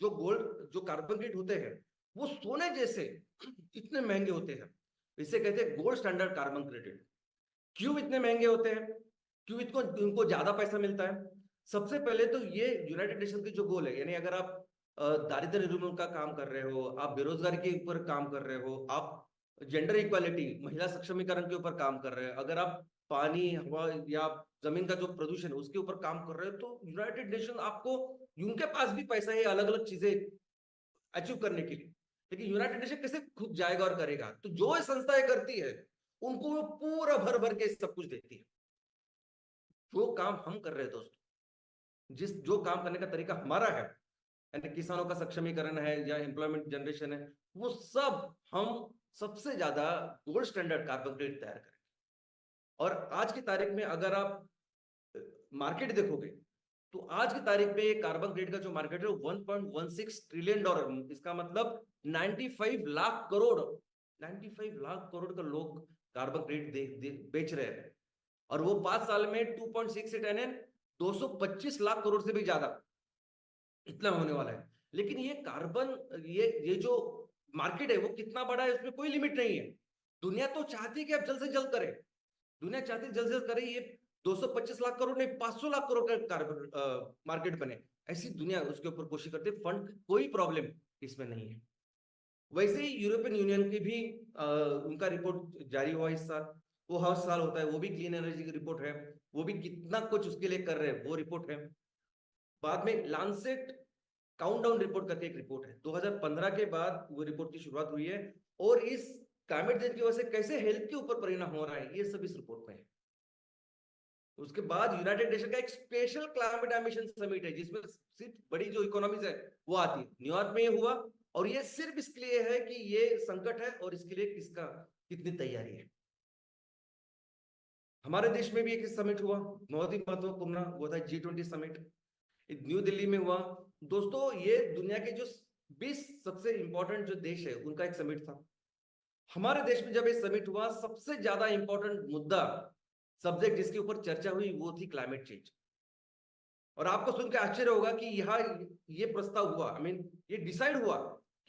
जो गोल्ड जो कार्बन क्रेडिट होते हैं वो सोने जैसे इतने महंगे होते हैं। इसे कहते हैं गोल्ड स्टैंडर्ड कार्बन क्रेडिट। क्यों इतने महंगे होते हैं, क्यों इनको इनको ज्यादा पैसा मिलता है? सबसे पहले तो ये यूनाइटेड नेशन के जो गोल है, यानी अगर आप दारिद्र्य निर्मूलन का काम कर रहे हो, आप बेरोजगारी के ऊपर काम कर रहे हो, आप जेंडर इक्वालिटी महिला सक्षमीकरण के ऊपर काम कर रहे हो, अगर आप पानी हवा या जमीन का जो प्रदूषण है उसके ऊपर काम कर रहे हो, तो यूनाइटेड नेशन आपको, उनके पास भी पैसा है अलग अलग चीजें अचीव करने के लिए, लेकिन यूनाइटेड नेशन कैसे खुद जाएगा और करेगा? तो जो संस्थाएं करती है उनको वो पूरा भर भर के सब कुछ देती है। जो काम हम कर रहे हैं दोस्तों, जो काम करने का तरीका हमारा है, यानी किसानों का सक्षमीकरण है या एम्प्लॉयमेंट जनरेशन है, वो सब हम सबसे ज्यादा गोल्ड स्टैंडर्ड कार्बन क्रेडिट तैयार करें। और आज की तारीख में अगर आप मार्केट देखोगे, तो आज की तारीख में ये कार्बन क्रेडिट का जो मार्केट है 1.16 ट्रिलियन डॉलर, इसका मतलब 95 लाख करोड़, 95 लाख करोड़ का लोग कार्बन क्रेडिट बेच रहे हैं। और वो 5 साल में 2.68 एन 225 लाख करोड़ से भी ज्यादा इतना होने वाला है। लेकिन ये कार्बन, ये जो मार्केट है वो कितना बड़ा है, उसमें कोई लिमिट नहीं है। दुनिया तो चाहती है कि आप जल्द से जल्द करें, दुनिया चाहती है जल्द से जल्द करें, ये 225 लाख करोड़ नहीं 500 लाख करोड़ का कार्बन मार्केट बने, ऐसी दुनिया उसके ऊपर कोशिश करती है। फंड कोई प्रॉब्लम इसमें नहीं है। वैसे ही यूरोपियन यूनियन की भी उनका रिपोर्ट जारी हुआ इस साल, वो हर साल होता है, वो भी क्लीन एनर्जी की रिपोर्ट है, वो भी कितना कुछ उसके लिए कर रहे हैं, वो रिपोर्ट है। बाद में लांसेट काउंटडाउन रिपोर्ट करके एक रिपोर्ट है, 2015 के बाद वो रिपोर्ट की शुरुआत हुई है, और इस क्लाइमेट चेंज की वजह से कैसे हेल्थ के ऊपर परिणाम हो रहा है ये सब इस रिपोर्ट में है। उसके बाद यूनाइटेड नेशन का एक स्पेशल क्लाइमेट एमिशन समिट है, जिसमें सिर्फ बड़ी जो इकोनॉमीज है वो आती है, न्यूयॉर्क में ये हुआ, और ये सिर्फ इसके लिए है कि ये संकट है और इसके लिए किसका कितनी तैयारी है। हमारे देश में भी एक समिट हुआ, बहुत ही महत्वपूर्ण, वो था G20 समिट, न्यू दिल्ली में हुआ। दोस्तों ये दुनिया के जो 20 सबसे इंपॉर्टेंट जो देश है उनका एक समिट था। हमारे देश में जब ये समिट हुआ, सबसे ज्यादा इंपॉर्टेंट मुद्दा, सब्जेक्ट जिसके ऊपर चर्चा हुई वो थी क्लाइमेट चेंज। और आपको सुन के आश्चर्य होगा कि यहाँ ये प्रस्ताव हुआ, आई मीन ये डिसाइड हुआ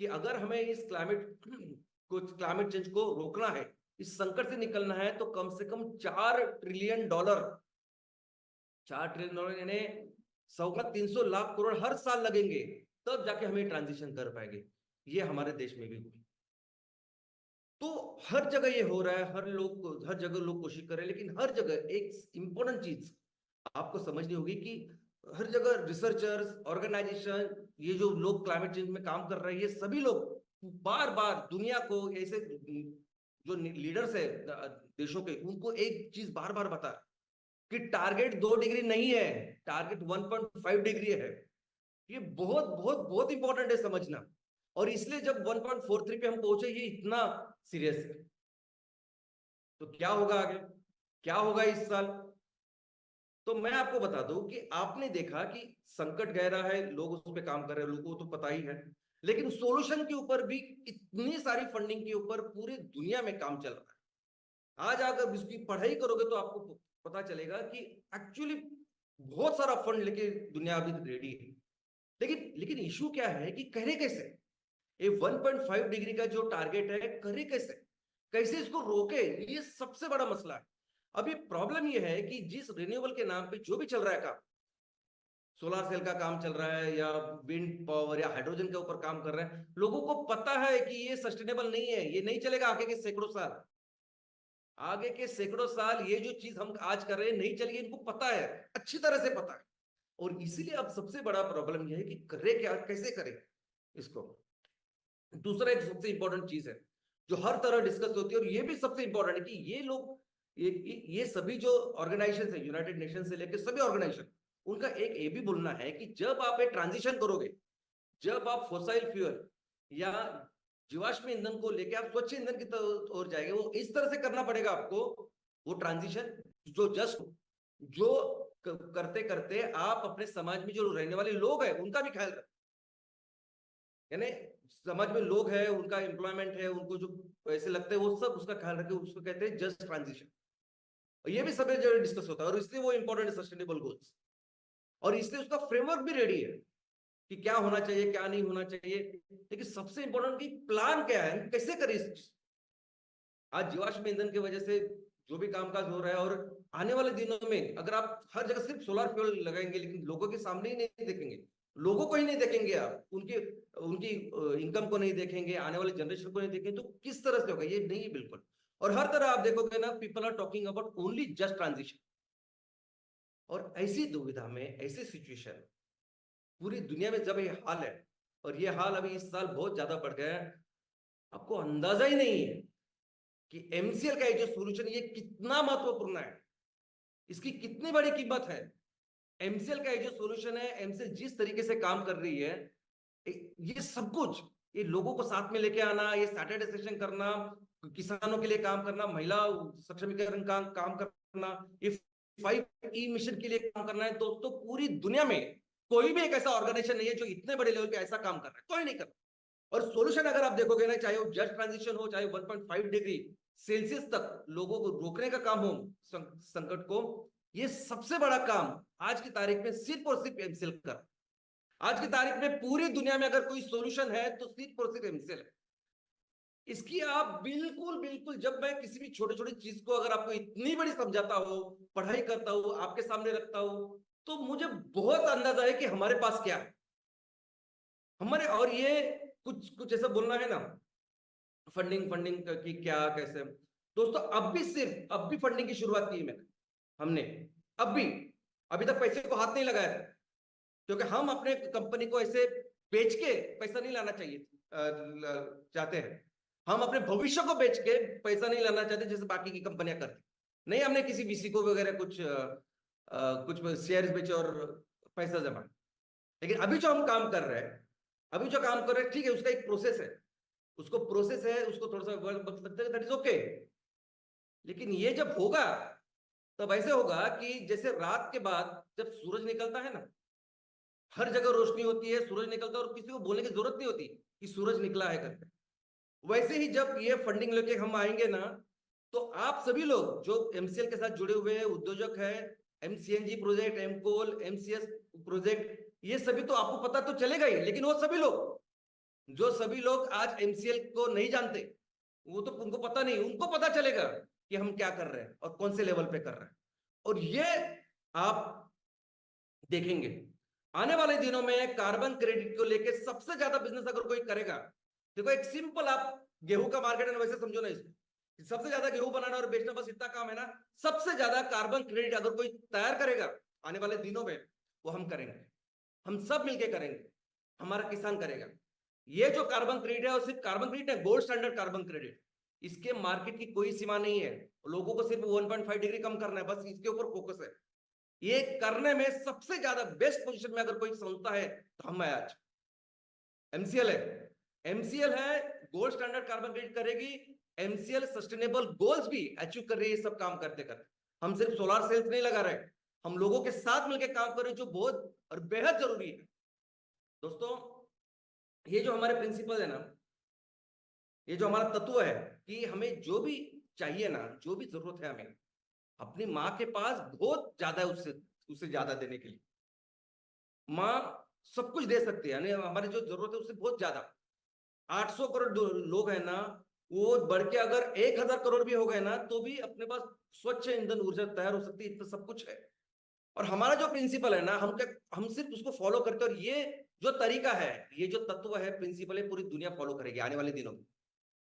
कि अगर हमें इस क्लाइमेट चेंज को रोकना है, इस संकट से निकलना है, तो कम से कम 4 ट्रिलियन डॉलर, 4 ट्रिलियन डॉलर यानी 300 लाख करोड़ हर साल लगेंगे, तब जाके हमें ट्रांजिशन कर पाएंगे। ये हमारे देश में भी हुई। तो हर जगह ये हो रहा है, हर जगह लोग कोशिश कर रहे हैं, लेकिन हर जगह एक इंपॉर्टेंट चीज आपको समझनी होगी कि हर जगह रिसर्चर्स, ऑर्गेनाइजेशन, ये जो लोग क्लाइमेट चेंज में काम कर रहे हैं, ये सभी लोग बार बार दुनिया को, ऐसे जो लीडर्स है देशों के, उनको एक चीज बार बार बता कि टारगेट 2 डिग्री नहीं है, टारगेट 1.5 डिग्री है। ये बहुत बहुत बहुत इंपॉर्टेंट है समझना। और इसलिए जब 1.43 पे हम पहुंचे, ये इतना सीरियस है। तो क्या होगा आगे, क्या होगा इस साल? तो मैं आपको बता दूं कि आपने देखा कि संकट गहरा है, लोग उस पर काम कर रहे हैं, लोगों को तो पता ही है, लेकिन सॉल्यूशन के ऊपर भी इतनी सारी फंडिंग के ऊपर पूरी दुनिया में काम चल रहा है। आज अगर इसकी पढ़ाई करोगे तो आपको पता चलेगा कि एक्चुअली बहुत सारा फंड लेके दुनिया अभी रेडी है। लेकिन लेकिन इशू क्या है कि करे कैसे? ये 1.5 डिग्री का जो टारगेट है, करे कैसे, कैसे इसको रोके, ये सबसे बड़ा मसला है। अभी प्रॉब्लम ये है कि जिस रिन्यूएबल के नाम पे जो भी चल रहा है काम, सोलर सेल का काम चल रहा है या विंड पावर या हाइड्रोजन के ऊपर काम कर रहे हैं, लोगों को पता है कि ये सस्टेनेबल नहीं है, ये नहीं चलेगा आगे के सैकड़ों साल। आगे के सैकड़ों साल ये जो चीज हम आज कर रहे हैं नहीं चलेगी, इनको पता है, अच्छी तरह से पता है। और इसीलिए अब सबसे बड़ा प्रॉब्लम यह है कि करे क्या, कैसे करें इसको। दूसरा एक सबसे इंपॉर्टेंट चीज है जो हर तरह डिस्कस होती है, और ये भी सबसे इंपॉर्टेंट है कि ये लोग, ये सभी जो ऑर्गेनाइजेशन है, यूनाइटेड नेशन से लेकर सभी ऑर्गेनाइजेशन, उनका एक ये भी बोलना है कि जब आप एक ट्रांजिशन करोगे, जब आप फोसाइल फ्यूल या जीवाश्म ईंधन को लेकर आप स्वच्छ ईंधन की ओर जाएंगे, वो इस तरह से करना पड़ेगा आपको वो ट्रांजिशन जो जस्ट जो करते करते आप अपने समाज में जो रहने वाले लोग हैं उनका भी ख्याल रखें। यानी समाज में लोग हैं, उनका एम्प्लॉयमेंट है, उनको जो ऐसे लगता है वो सब उसका ख्याल रखें, उसको कहते हैं जस्ट ट्रांजिशन। ये भी सब जगह डिस्कस होता है और इसलिए वो इंपॉर्टेंट है सस्टेनेबल गोल्स, और इसलिए उसका फ्रेमवर्क भी रेडी है कि क्या होना चाहिए क्या नहीं होना चाहिए। लेकिन सबसे इंपॉर्टेंट कि प्लान क्या है, कैसे करें इस चीज। आज जीवाश्म ईंधन की वजह से जो भी कामकाज हो रहा है, और आने वाले दिनों में अगर आप हर जगह सिर्फ सोलर फ्यूल लगाएंगे लेकिन लोगों के सामने ही नहीं देखेंगे, लोगों को ही नहीं देखेंगे, आप उनकी उनकी इनकम को नहीं देखेंगे, आने वाले जनरेशन को नहीं देखेंगे, तो किस तरह से होगा, ये नहीं है बिल्कुल। और हर तरह आप देखोगे ना, people are talking about only just transition. और ऐसी दुविधा में, ऐसी सिचुएशन पूरी दुनिया में जब ये हाल है, और ये हाल अभी इस साल बहुत ज्यादा बढ़ गया है, आपको अंदाजा ही नहीं है कि एमसीएल का ये जो सोल्यूशन ये कितना महत्वपूर्ण है, इसकी कितनी बड़ी कीमत है। एमसीएल का ये जो सोल्यूशन है, एमसीएल जिस तरीके से काम कर रही है, ये सब कुछ, ये लोगों को साथ में लेके आना, ये सैटरडे सेशन करना, किसानों के लिए काम करना, महिला सक्षमीकरण का काम करना, ये 5E मिशन के लिए काम करना है। दोस्तों पूरी दुनिया में कोई भी एक ऐसा ऑर्गेनाइजेशन नहीं है जो इतने बड़े लेवल पे ऐसा काम कर रहा है, कोई नहीं कर रहा। और सॉल्यूशन अगर आप देखोगे ना, चाहे वो जस्ट ट्रांजिशन हो, चाहे 1.5 डिग्री सेल्सियस तक लोगों को रोकने का काम हो संकट को, ये सबसे बड़ा काम आज की तारीख में सिर्फ और सिर्फ एमसीएल कर। आज की तारीख में पूरी दुनिया में अगर कोई सॉल्यूशन है तो सिर्फ और सिर्फ एमसीएल है। इसकी आप बिल्कुल बिल्कुल, जब मैं किसी भी छोटे छोटे चीज को अगर आपको इतनी बड़ी समझाता हो, पढ़ाई करता हूं, आपके सामने रखता हूं, तो मुझे बहुत अंदाजा है कि हमारे पास क्या है हमारे। और ये कुछ कुछ ऐसा बोलना है ना, फंडिंग फंडिंग की क्या कैसे, दोस्तों अब भी फंडिंग की शुरुआत की मैंने, हमने अब भी, अभी तक पैसे को हाथ नहीं लगाया था, क्योंकि हम अपने कंपनी को ऐसे बेच के पैसा नहीं लाना चाहिए चाहते हैं। हम अपने भविष्य को बेच के पैसा नहीं लाना चाहते जैसे बाकी की कंपनियां करती। नहीं, हमने किसी वीसी को वगैरह कुछ शेयर्स बेचे और पैसा जमा। लेकिन अभी जो हम काम कर रहे हैं, अभी जो काम कर रहे हैं, ठीक है, उसका एक प्रोसेस है, उसको थोड़ा सा वक्त लगता है, दैट इज ओके। लेकिन ये जब होगा तब ऐसे होगा कि जैसे रात के बाद जब सूरज निकलता है ना, हर जगह रोशनी होती है, सूरज निकलता है और किसी को बोलने की जरूरत नहीं होती कि सूरज निकला है करके। वैसे ही जब ये फंडिंग लेके हम आएंगे ना, तो आप सभी लोग जो एमसीएल के साथ जुड़े हुए हैं, उद्योजक है, एमसीएनजी प्रोजेक्ट, एमकोल, एमसीएस प्रोजेक्ट, ये सभी तो आपको पता तो चलेगा ही। लेकिन वो सभी लोग आज एमसीएल को नहीं जानते, वो तो उनको पता नहीं, उनको पता चलेगा कि हम क्या कर रहे हैं और कौन से लेवल पे कर रहे हैं। और ये आप देखेंगे आने वाले दिनों में कार्बन क्रेडिट को लेके सबसे ज्यादा बिजनेस अगर कोई करेगा, देखो एक सिंपल, आप गेहूं का मार्केट है वैसे समझो ना इसको, सबसे ज्यादा गेहूं बनाना और बेचना बस इतना काम है ना। सबसे ज्यादा कार्बन क्रेडिट अगर कोई तैयार करेगा आने वाले दिनों में, वो हम करेंगे, हम सब मिलकर करेंगे, हमारा किसान करेगा। ये जो कार्बन क्रेडिट है, और सिर्फ कार्बन क्रेडिट है, गोल्ड स्टैंडर्ड कार्बन क्रेडिट, इसके मार्केट की कोई सीमा नहीं है। लोगों को सिर्फ 1.5 डिग्री कम करना है, बस इसके ऊपर फोकस है। ये करने में सबसे ज्यादा बेस्ट पोजीशन में अगर कोई संस्था है तो हम आज एमसीएल है। एमसीएल है, गोल्ड स्टैंडर्ड कार्बन क्रेडिट करेगी, एमसीएल सस्टेनेबल गोल्स भी अचीव कर रही है। सब काम करते करते हम सिर्फ सोलर सेल्स नहीं लगा रहे, हम लोगों के साथ मिलकर काम कर रहे हैं, जो बहुत और बेहद जरूरी है। दोस्तों ये जो हमारे प्रिंसिपल है ना, ये जो हमारा तत्व है कि हमें जो भी चाहिए ना, जो भी जरूरत है, हमें अपनी माँ के पास बहुत ज्यादा है, उससे ज्यादा देने के लिए। माँ सब कुछ दे सकती है, यानी हमारी जो जरूरत है उससे बहुत ज्यादा। 800 करोड़ लोग हैं ना, वो बढ़ के अगर 1000 करोड़ भी हो गए ना, तो भी अपने पास स्वच्छ ईंधन ऊर्जा तैयार हो सकती है, इतना सब कुछ है। और हमारा जो प्रिंसिपल है ना, हम सिर्फ उसको फॉलो करते हैं, और ये जो तरीका है, ये जो तत्व है, प्रिंसिपल है, पूरी दुनिया फॉलो करेगी आने वाले दिनों में।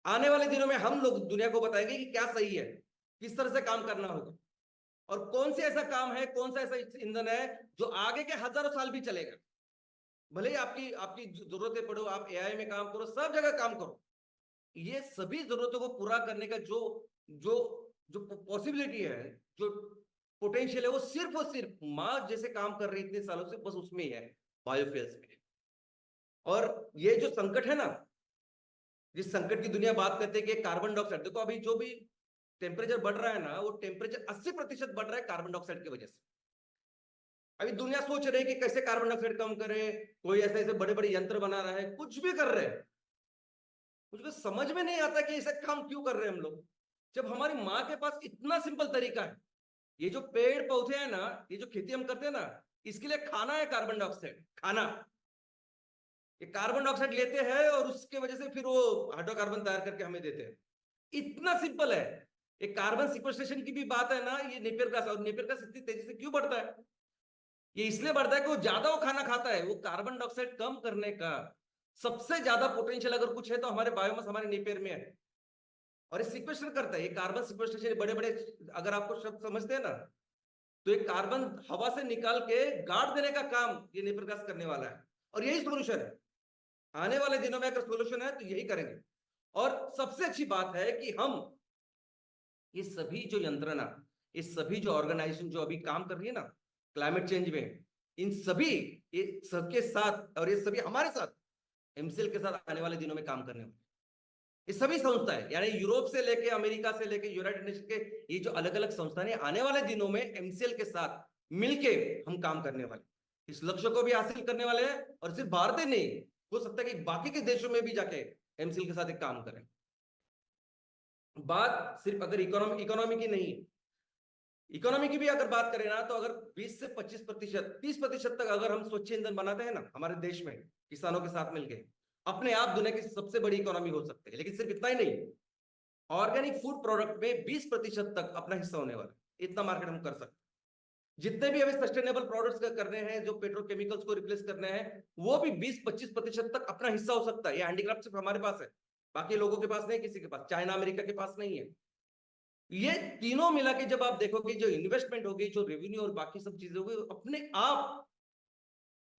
आने वाले दिनों में हम लोग दुनिया को बताएंगे कि क्या सही है, किस तरह से काम करना होगा, और कौन से ऐसा काम है, कौन सा ऐसा ईंधन है जो आगे के हजारों साल भी चलेगा। भले ही आपकी आपकी जरूरतें पड़ो, आप एआई में काम करो, सब जगह काम करो, ये सभी जरूरतों को पूरा करने का जो जो जो पॉसिबिलिटी है, जो पोटेंशियल है, वो सिर्फ और सिर्फ माँ जैसे काम कर रही इतने सालों से, बस उसमें ही है, बायोफ्यूल्स में। और ये जो संकट है ना, जिस संकट की दुनिया बात करते हैं कि कार्बन डाइऑक्साइड, देखो अभी जो भी टेम्परेचर बढ़ रहा है ना, वो टेम्परेचर 80% बढ़ रहा है कार्बन डाइऑक्साइड की वजह से। अभी दुनिया सोच रही है कि कैसे कार्बन डाइऑक्साइड कम करे, कोई ऐसे ऐसे बड़े बड़े यंत्र बना रहा है, कुछ भी कर रहे हैं। मुझको समझ में नहीं आता कि ऐसा काम क्यों कर रहे हैं हम लोग, जब हमारी माँ के पास इतना सिंपल तरीका है। ये जो पेड़ पौधे हैं ना, ये जो खेती हम करते हैं ना, इसके लिए खाना है कार्बन डाइऑक्साइड, खाना। ये कार्बन डाइऑक्साइड लेते हैं और उसके वजह से फिर वो हाइड्रोकार्बन तैयार करके हमें देते हैं। इतना सिंपल है। ये कार्बन सिक्वेस्ट्रेशन की भी बात है ना, ये नेपियर ग्रास, और नेपियर ग्रास इतनी तेजी से क्यों बढ़ता है? ये इसलिए बढ़ता है कि वो ज्यादा वो खाना खाता है। वो कार्बन डाइऑक्साइड कम करने का सबसे ज्यादा पोटेंशियल अगर कुछ है तो हमारे बायोमास, हमारे नेपियर में है। और ये सिक्वेस्टर करता है, ये कार्बन सिक्वेस्ट्रेशन, बड़े बड़े अगर आपको शब्द समझते हैं ना, तो ये कार्बन हवा से निकाल के गाड़ देने का काम ये नेपियर गैस करने वाला है। और यही सोल्यूशन है आने वाले दिनों में, अगर सोल्यूशन है तो यही करेंगे। और सबसे अच्छी बात है कि हम ये सभी जो यंत्रणा, ये सभी जो ऑर्गेनाइजेशन जो अभी काम कर रही है ना क्लाइमेट चेंज में, इन सभी ये सबके साथ, और ये सभी हमारे साथ एमसीएल के साथ आने वाले दिनों में काम करने वाले। ये सभी संस्थाएं, यानी यूरोप से लेके अमेरिका से लेके यूनाइटेड नेशन के ये जो अलग अलग संस्थाएं, आने वाले दिनों में एमसीएल के साथ मिलके हम काम करने वाले, इस लक्ष्य को भी हासिल करने वाले हैं। और सिर्फ भारत ही नहीं, हो सकता है कि बाकी के देशों में भी जाके एमसीएल के साथ एक काम करें। बात सिर्फ अगर इकोनॉमी की नहीं है, इकोनॉमी की भी अगर बात करें ना, तो अगर 20 से 25%, 30% तक अगर हम स्वच्छ ईंधन बनाते हैं ना हमारे देश में किसानों के साथ मिलकर, अपने आप दुनिया की सबसे बड़ी इकोनॉमी हो सकती है। लेकिन सिर्फ इतना ही नहीं, ऑर्गेनिक फूड प्रोडक्ट में 20% तक अपना हिस्सा होने वाला, इतना मार्केट हम कर सकते हैं। जितने भी हमें सस्टेनेबल प्रोडक्ट्स करने हैं, जो पेट्रोकेमिकल्स को रिप्लेस करने हैं, वो भी 20-25% तक अपना हिस्सा हो सकता है। ये हैंडीक्राफ्ट सिर्फ हमारे पास है, बाकी लोगों के पास नहीं, किसी के पास, चाइना अमेरिका के पास नहीं है। ये तीनों मिला के जब आप देखोगे, जो इन्वेस्टमेंट होगी, जो रेवेन्यू और बाकी सब चीजें होगी, अपने आप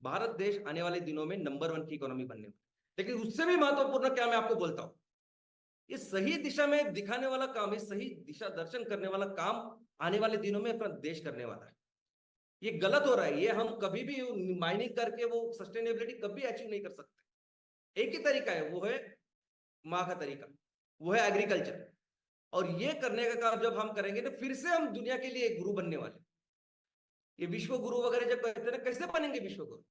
भारत देश आने वाले दिनों में नंबर 1 की इकोनॉमी बनने वाली। लेकिन उससे भी महत्वपूर्ण क्या मैं आपको बोलता हूं, ये सही दिशा में दिखाने वाला काम, ये सही दिशा दर्शन करने वाला काम आने वाले दिनों में अपना देश करने वाला है। ये गलत हो रहा है, ये हम कभी भी माइनिंग करके वो सस्टेनेबिलिटी कभी अचीव नहीं कर सकते। एक ही तरीका है, वो है माँ का तरीका, वो है एग्रीकल्चर। और ये करने का काम जब हम करेंगे तो फिर से हम दुनिया के लिए गुरु बनने वाले। ये विश्व गुरु वगैरह जब कहते हैं ना, कैसे बनेंगे विश्व गुरु?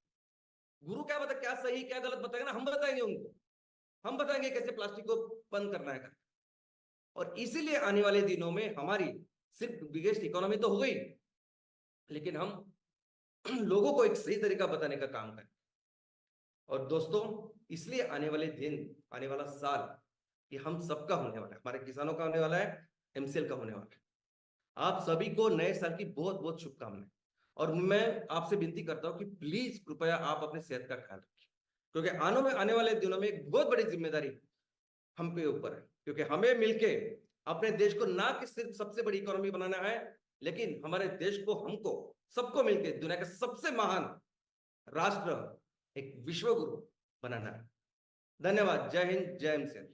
गुरु क्या बता, क्या सही क्या गलत बताएगा ना, हम बताएंगे उनको, हम बताएंगे कैसे प्लास्टिक को बंद करना है। और इसीलिए आने वाले दिनों में हमारी सिर्फ बिगेस्ट इकोनॉमी तो हो गई, लेकिन हम लोगों को एक सही तरीका बताने का काम करें। और दोस्तों, इसलिए आने वाले दिन, आने वाला साल, ये हम सबका होने वाला है, हमारे किसानों का होने वाला है, एमसीएल का होने वाला है। आप सभी को नए साल की बहुत बहुत शुभकामनाएं। और मैं आपसे विनती करता हूं कि प्लीज कृपया आप अपने सेहत का ख्याल रखिए, क्योंकि आने वाले दिनों में एक बहुत बड़ी जिम्मेदारी हम पे ऊपर है। क्योंकि हमें मिलके अपने देश को ना कि सिर्फ सबसे बड़ी इकोनॉमी बनाना है, लेकिन हमारे देश को, हमको सबको मिलके दुनिया का सबसे महान राष्ट्र, एक विश्व गुरु बनाना है। धन्यवाद। जय हिंद, जय एमसीएल।